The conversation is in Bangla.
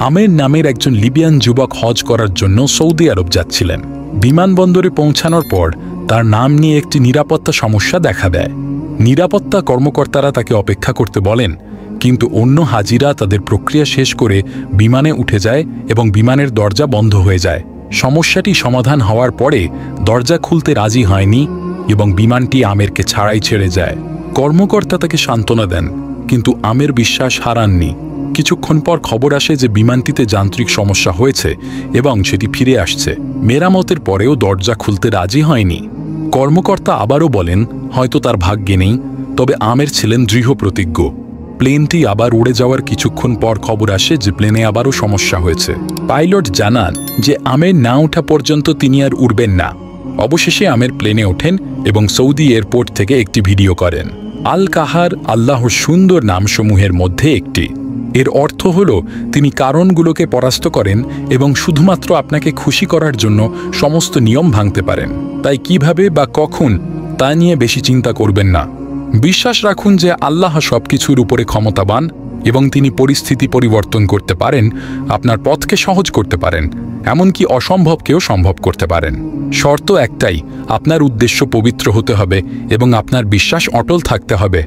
আমের নামের একজন লিবিয়ান যুবক হজ করার জন্য সৌদি আরব যাচ্ছিলেন। বিমানবন্দরে পৌঁছানোর পর তার নাম নিয়ে একটি নিরাপত্তা সমস্যা দেখা দেয়। নিরাপত্তা কর্মকর্তারা তাকে অপেক্ষা করতে বলেন, কিন্তু অন্য হাজিরা তাদের প্রক্রিয়া শেষ করে বিমানে উঠে যায় এবং বিমানের দরজা বন্ধ হয়ে যায়। সমস্যাটি সমাধান হওয়ার পরে দরজা খুলতে রাজি হয়নি এবং বিমানটি আমেরকে ছাড়াই ছেড়ে যায়। কর্মকর্তা তাকে সান্ত্বনা দেন, কিন্তু আমের বিশ্বাস হারাননি। কিছুক্ষণ পর খবর আসে যে বিমানটিতে যান্ত্রিক সমস্যা হয়েছে এবং সেটি ফিরে আসছে। মেরামতের পরেও দরজা খুলতে রাজি হয়নি। কর্মকর্তা আবারও বলেন হয়তো তার ভাগ্যে নেই, তবে আমের ছিলেন দৃঢ় প্রতিজ্ঞ। প্লেনটি আবার উড়ে যাওয়ার কিছুক্ষণ পর খবর আসে যে প্লেনে আবারও সমস্যা হয়েছে। পাইলট জানান যে আমের না ওঠা পর্যন্ত তিনি আর উড়বেন না। অবশেষে আমের প্লেনে ওঠেন এবং সৌদি এয়ারপোর্ট থেকে একটি ভিডিও করেন। আল কাহার আল্লাহর সুন্দর নামসমূহের মধ্যে একটি। এর অর্থ হল তিনি কারণগুলোকে পরাস্ত করেন এবং শুধুমাত্র আপনাকে খুশি করার জন্য সমস্ত নিয়ম ভাঙতে পারেন। তাই কিভাবে বা কখন তা নিয়ে বেশি চিন্তা করবেন না। বিশ্বাস রাখুন যে আল্লাহ সবকিছুর উপরে ক্ষমতাবান এবং তিনি পরিস্থিতি পরিবর্তন করতে পারেন, আপনার পথকে সহজ করতে পারেন, এমনকি অসম্ভবকেও সম্ভব করতে পারেন। শর্ত একটাই, আপনার উদ্দেশ্য পবিত্র হতে হবে এবং আপনার বিশ্বাস অটল থাকতে হবে।